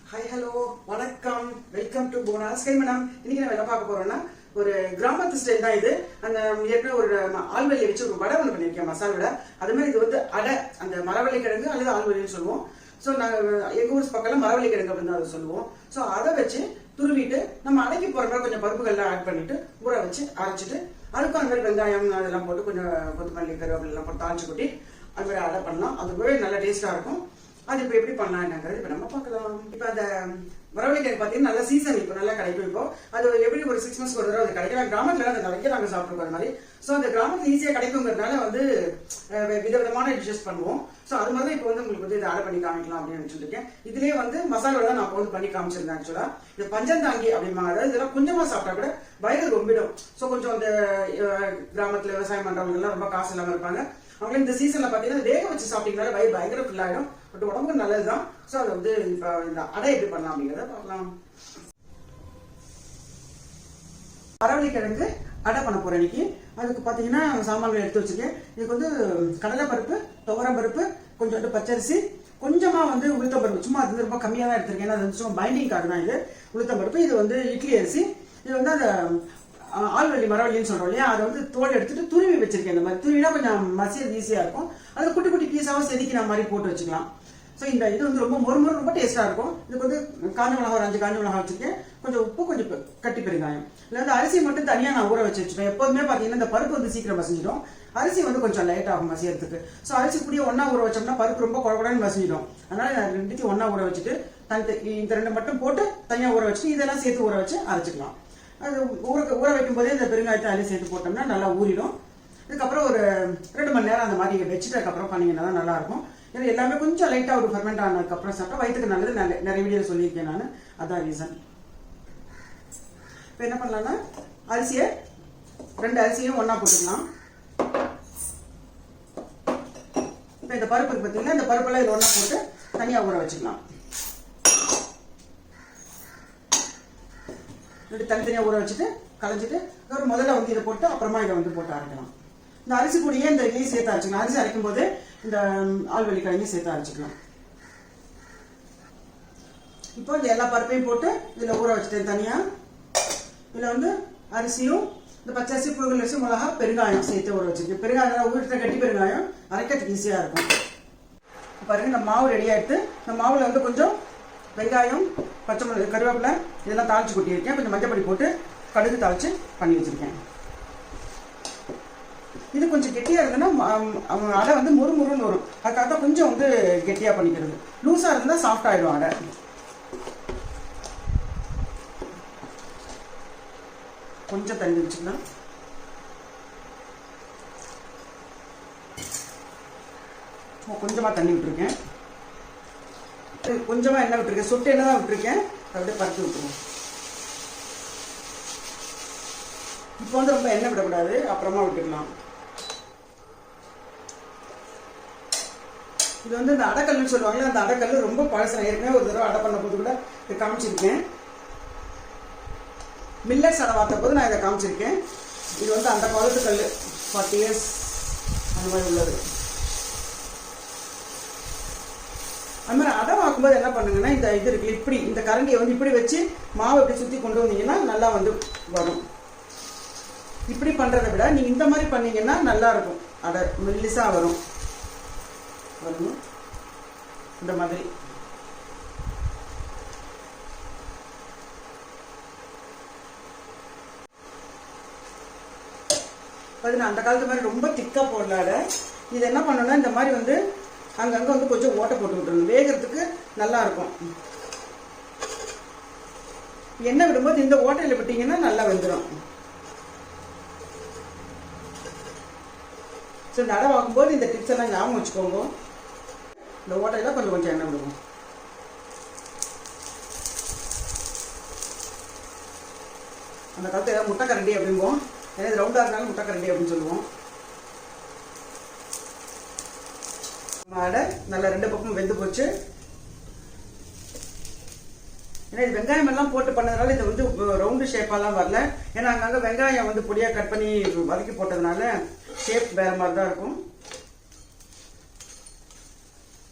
Hi hello வணக்கம் welcome to போனாஸ் guy madam. இன்னைக்கு நம்ம என்ன பார்க்க போறோம்னா ஒரு கிராமத்து ஸ்டைல் தான் இது. அந்த ஏற்கனவே ஒரு ஆல்வெளியை வச்சு ஒரு வடை ஒன்று பண்ணியிருக்கேன், மசாலா வடை. அது மாதிரி இது வந்து அடை, அந்த மரவள்ளி கிழங்கு அல்லது ஆல்வெளின்னு சொல்லுவோம். ஸோ நாங்கள் எங்கள் ஊர் பக்கம் மரவள்ளி கிழங்கு அப்படின்னு தான் அதை சொல்லுவோம். ஸோ அதை வச்சு துருவிட்டு நம்ம அடைக்கி போகிற மாதிரி கொஞ்சம் பருப்புகள்லாம் ஆட் பண்ணிட்டு ஊற வச்சு அரைச்சிட்டு அதுக்கும் அந்த மாதிரி வெங்காயம் அதெல்லாம் போட்டு கொஞ்சம் கொத்தமல்லி கருவேப்பிலாம் போட்டு தாளிச்சு கொட்டி அது மாதிரி அடை பண்ணலாம். அது ரொம்பவே நல்ல டேஸ்ட்டாக இருக்கும். அது இப்போ எப்படி பண்ணலாம் என்னங்கிறது இப்போ நம்ம பார்க்கலாம். இப்போ அந்த வரவள்ளி கிழங்கு பார்த்தீங்கன்னா நல்ல சீசன், இப்போ நல்லா கிடைக்கும். இப்போ அது எப்படி ஒரு 6 months ஒரு தடவை அது கிடைக்கலாம். கிராமத்தில் அந்த வைக்க நாங்கள் சாப்பிட்ருக்கோம் அது மாதிரி. ஸோ அந்த கிராமத்தில் ஈஸியாக கிடைக்குங்கிறதுனால வந்து விதவிதமான டிஷ்ஷஸ் பண்ணுவோம். ஸோ அது மாதிரி தான் இப்போ வந்து உங்களுக்கு வந்து இதை ஆட் பண்ணி காமிக்கலாம் அப்படின்னு வச்சுருக்கேன். இதுலேயே வந்து மசாலா தான் நான் வந்து பண்ணி காமிச்சிருந்தேன். ஆக்சுவலாக இது பஞ்சந்தாங்கி அப்படிமா, அதாவது இதெல்லாம் கொஞ்சமாக சாப்பிட்டா கூட வயது ரொம்பிடும். ஸோ கொஞ்சம் அந்த கிராமத்தில் விவசாயம் பண்ணுறவங்க எல்லாம் ரொம்ப காசு இல்லாமல் இருப்பாங்க. அவங்களும் இந்த சீசன்ல பாத்தீங்கன்னா வேக வச்சு சாப்பிட்டீங்கனால வயிறு பயங்கர ஃபில் ஆயிடும். பட் உடம்புக்கு நல்லதுதான். ஸோ அதை வந்து இப்போ இந்த அடை எப்படி பண்ணலாம் அப்படிங்கிறத பார்க்கலாம். மரவள்ளி கிழங்கு அடை பண்ண போறேன் இன்னைக்கு. அதுக்கு பாத்தீங்கன்னா சாமான்கள் எடுத்து வச்சிருக்கேன். இதுக்கு வந்து கடலை பருப்பு, துவரம் பருப்பு, கொஞ்சோண்டு பச்சரிசி, கொஞ்சமா வந்து உளுத்தம் பருப்பு, சும்மா அது ரொம்ப கம்மியாக தான் எடுத்திருக்கேன். அது வந்து சும்மா பைண்டிங்காக தான் இது உளுத்தம் பருப்பு. இது வந்து இட்லி அரிசி. இது வந்து அந்த ஆல்வெள்ளி மரவள்ளின்னு சொல்றோம் இல்லையா, அதை வந்து தோல் எடுத்துட்டு துருவி வச்சிருக்கேன். இந்த மாதிரி துருவினா கொஞ்சம் மசியது ஈஸியா இருக்கும். அது குட்டி குட்டி பீஸாவும் செதுக்கிற மாதிரி போட்டு வச்சுக்கலாம். ஸோ இந்த இது வந்து ரொம்ப மொறு ரொம்ப டேஸ்டா இருக்கும். இதுக்கு வந்து காஞ்ச மிளகா ஒரு 5 காஞ்ச மிளகா வச்சிருக்கேன். கொஞ்சம் உப்பு, கொஞ்சம் கட்டி பெருங்காயம். இல்லை வந்து அரிசி மட்டும் தனியாக நான் ஊற வச்சு வச்சுருவேன். எப்போதுமே பார்த்தீங்கன்னா இந்த பருப்பு வந்து சீக்கிரம் மசிஞ்சிடும், அரிசி வந்து கொஞ்சம் லைட் ஆகும் மசியறதுக்கு. ஸோ அரிசி கூடிய ஒன்னா ஊற வச்சோம்னா பருப்பு ரொம்ப குழகுடன்னு மசிஞ்சிடும். அதனால நான் ரெண்டுத்தையும் ஒன்னா ஊற வச்சுட்டு இந்த 2 மட்டும் போட்டு தனியாக ஊற வச்சுட்டு இதெல்லாம் சேர்த்து ஊற வச்சு அரைச்சிக்கலாம். அது ஊற வைக்கும் போதே இந்த பெருங்காயத்தை அதில் சேர்த்து போட்டோம்னா நல்லா ஊறிடும். இதுக்கப்புறம் ஒரு 2 மணி நேரம் அந்த மாதிரி வச்சுட்டு அதுக்கப்புறம் பண்ணீங்கன்னா தான் நல்லா இருக்கும். ஏன்னா எல்லாமே கொஞ்சம் லைட்டாக ஒரு ஃபெர்மெண்ட் ஆனதுக்கப்புறம் சாப்பிட்டா வயிற்றுக்கு நல்லது. நிறைய வீடியோ சொல்லியிருக்கேன் நான், அதான் ரீசன். இப்போ என்ன பண்ணலாம்னா அரிசியை 2 அரிசியும் ஒன்றா போட்டுக்கலாம். இப்போ இந்த பருப்பு இருக்கு பார்த்தீங்கன்னா, இந்த பருப்பெல்லாம் இது ஒன்றா போட்டு தனியாக ஊற வச்சுக்கலாம். தனித்தனியாக ஊற வச்சுட்டு களைஞ்சிட்டு ஒரு முதல்ல வந்து இதை போட்டு அப்புறமா இதை வந்து போட்டு அரைக்கலாம். இந்த அரிசி கூடயே இந்த இதையும் சேர்த்து அரைச்சிக்கலாம். அரிசி அரைக்கும் போது இந்த ஆல்வெள்ளி கிழங்கையும் சேர்த்து அரைச்சிக்கலாம். இப்போ இந்த எல்லா பருப்பையும் போட்டு இதில் ஊற வச்சுட்டேன் தனியாக. இதில் வந்து அரிசியும் இந்த பச்சரிசி, புழுங்கல் அரிசி, மிளகா, பெருங்காயம் சேர்த்து ஊற வச்சுருக்கேன். பெருங்காயம் ஊற்றிட்ட கட்டி பெருங்காயம் அரைக்கிறதுக்கு ஈஸியாக இருக்கும். பாருங்க இந்த மாவு ரெடி ஆகிடுது. இந்த மாவில் வந்து கொஞ்சம் வெங்காயம், பச்சை மிளகாய், கருவேப்பிலை இதெல்லாம் தாளிச்சு கொட்டியிருக்கேன். கொஞ்சம் மஞ்சப்பொடி போட்டு கடுகு தாளிச்சு பண்ணி வச்சிருக்கேன். இது கொஞ்சம் கெட்டியாக இருந்ததுன்னா அவங்க அடை வந்து முறுமுறுன்னு வரும். அதுக்காக தான் கொஞ்சம் வந்து கெட்டியாக பண்ணிக்கிறது. லூஸாக இருந்தால் சாஃப்ட் ஆகிடும் அடை. கொஞ்சம் தண்ணி வச்சுக்கலாம். கொஞ்சமாக தண்ணி விட்டுருக்கேன். கொஞ்சமாக எண்ணெய் விட்டுருக்கேன். சொட்டு எண்ணெய் தான் விட்டுருக்கேன். அப்படியே பருத்தி விட்டுருவோம். இப்போ வந்து ரொம்ப எண்ணெய் விடக்கூடாது, அப்புறமா விட்டுக்கலாம். இது வந்து இந்த அடைக்கல்னு சொல்லுவாங்களே, அந்த அடைக்கல் ரொம்ப பழசு. ஏற்கனவே ஒரு தடவை அடை பண்ண போது கூட இதை காமிச்சிருக்கேன். மில்லட்ஸ் அடை வார்த்த போது நான் இதை காமிச்சிருக்கேன். இது வந்து அந்த காலத்து கல், 40 years அந்த மாதிரி உள்ளது. அது மாதிரி அடை வாக்கும்போது என்ன பண்ணுங்கன்னா, இந்த இது இருக்கு இப்படி இந்த கரண்டியை வந்து இப்படி வச்சு மாவை இப்படி சுற்றி கொண்டு வந்தீங்கன்னா நல்லா வந்து வரும். இப்படி பண்ணுறதை விட நீங்கள் இந்த மாதிரி பண்ணீங்கன்னா நல்லா இருக்கும். அடை மெல்லிசாக வரும். இந்த மாதிரி நான் அந்த காலத்து மாதிரி ரொம்ப திக்கா போடலாட. இது என்ன பண்ணணும்னா இந்த மாதிரி வந்து அங்கங்கே வந்து கொஞ்சம் ஓட்டை போட்டு விட்டுருணும். வேகிறதுக்கு நல்லா இருக்கும். எண்ணெய் விடும்போது இந்த ஓட்டையில் விட்டீங்கன்னா நல்லா வெந்துடும். ஸோ இந்த அடை வாக்கும்போது இந்த டிப்ஸ் எல்லாம் ஞாபகம் வச்சுக்கோங்க. இந்த ஓட்டையில் கொஞ்சம் எண்ணெய் விடுவோம். அந்த காலத்தில் ஏதாவது முட்டை கரண்டி அப்படிம்போம். ஏன்னா இது ரவுண்டாக இருந்தாலும் முட்டை கரண்டி அப்படின்னு சொல்லுவோம். அடை நல்லா 2 பக்கமும் வெந்து போச்சு. ஏன்னா இது வெங்காயம் எல்லாம் போட்டு பண்ணதுனால இது வந்து ரவுண்டு ஷேப்பாலாம் வரல. ஏன்னா அங்கங்கே வெங்காயம் வந்து பொடியாக கட் பண்ணி வதக்கி போட்டதுனால ஷேப் வேற மாதிரி தான் இருக்கும்.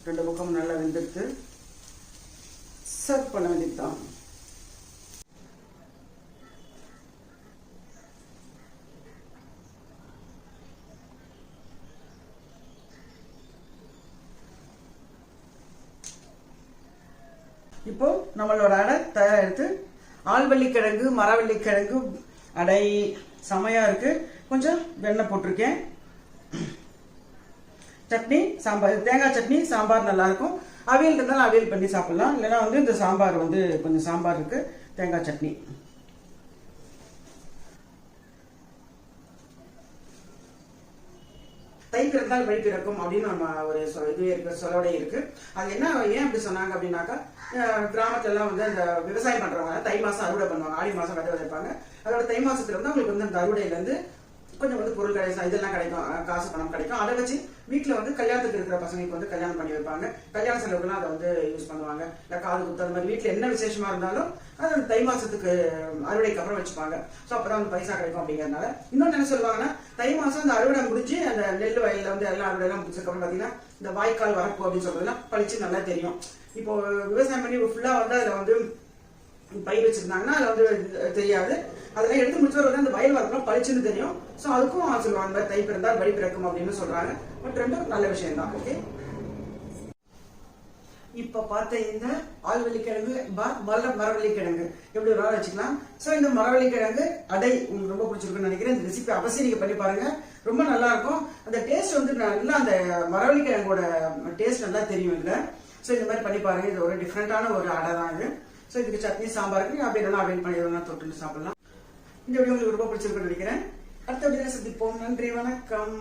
2 பக்கமும் நல்லா வெந்துடுது. சர்வ் பண்ண வேண்டியதுதான். இப்போ நம்மளோட அடை தயாரெடுத்து ஆழ்வள்ளிக்கிழங்கு மரவள்ளிக்கிழங்கு அடை செமையா இருக்கு. கொஞ்சம் வெண்ணெய் போட்டிருக்கேன். சட்னி சாம்பார், தேங்காய் சட்னி சாம்பார் நல்லா இருக்கும். அவியல் இருந்தாலும் அவியல் பண்ணி சாப்பிடலாம். இல்லைன்னா இந்த சாம்பார் கொஞ்சம் சாம்பார் இருக்கு, தேங்காய் சட்னி. தை பிறந்தால் வழி பிறக்கும் அப்படின்னு நம்ம ஒரு இதுவே இருக்கு, சொல்லோட இருக்கு. அது என்ன ஏன் அப்படி சொன்னாங்க அப்படின்னாக்கா, கிராமத்துல எல்லாம் அந்த விவசாயம் பண்றவங்க தை மாசம் அறுவடை பண்ணுவாங்க, ஆடி மாசம் விதை விதைப்பாங்க. அதோட தை மாசத்துல அவங்களுக்கு அந்த அறுவடையில இருந்து கொஞ்சம் பொருள் கிடைக்கும், இதெல்லாம் கிடைக்கும், காசு பணம் கிடைக்கும். அதை வச்சு வீட்டுல கல்யாணத்துக்கு இருக்கிற பசங்களுக்கு கல்யாணம் பண்ணி வைப்பாங்க. கல்யாண செலவுக்குலாம் அதை யூஸ் பண்ணுவாங்க. இல்ல காது குத்து அந்த மாதிரி வீட்டுல என்ன விசேஷமா இருந்தாலும் அது தை மாசத்துக்கு அறுவடைக்கு அப்புறம் வச்சுப்பாங்க. சோ அப்பதான் பைசா கிடைக்கும் அப்படிங்கறதுனால. இன்னொன்னு என்ன சொல்லுவாங்கன்னா, தை மாசம் அந்த அறுவடை முடிஞ்சு அந்த நெல் வயல்ல எல்லாம் அறுவடை எல்லாம் முடிச்சதுக்கு அப்புறம் பாத்தீங்கன்னா இந்த வாய்க்கால் வரப்பு அப்படின்னு சொல்றதுலாம் பழிச்சு நல்லா தெரியும். இப்போ விவசாயம் பண்ணி ஃபுல்லா அதுல பயிர் வச்சிருந்தாங்கன்னா அதுல தெரியாது. அதெல்லாம் எடுத்து முடிச்சவர்கள் அந்த வயல் வரப்பெல்லாம் பழிச்சுன்னு தெரியும். சோ அதுக்கும் சொல்லுவாங்க தை பிறந்தால் வழி பிறக்கும் அப்படின்னு சொல்றாங்க. பட் ரெண்டும் நல்ல விஷயம் தான். ஓகே, இப்ப பார்த்த இந்த ஆழ்வள்ளிக்கிழங்கு மரவள்ளிக்கிழங்கு எப்படி ஒரு நாள் வச்சுக்கலாம். சோ இந்த மரவள்ளிக்கிழங்கு அடை உங்களுக்கு ரொம்ப பிடிச்சிருக்குன்னு நினைக்கிறேன். இந்த ரெசிபி அவசியம் நீங்க பண்ணி பாருங்க, ரொம்ப நல்லா இருக்கும். அந்த டேஸ்ட் நல்லா அந்த மரவள்ளிக்கிழங்கோட டேஸ்ட் நல்லா தெரியும் இல்ல. சோ இந்த மாதிரி பண்ணி பாருங்க. இது ஒரு டிஃப்ரெண்டான ஒரு அடை தான் இது. சோ இதுக்கு சட்னி சாம்பாருக்கு அப்படி இல்லைன்னா அவைல் பண்ணி எதுனா தொட்டு சாப்பிடலாம். இந்த வீடியோ உங்களுக்கு ரொம்ப பிடிச்சிருக்குன்னு நினைக்கிறேன். அடுத்த வீடியோ சந்திப்போம். நன்றி, வணக்கம்.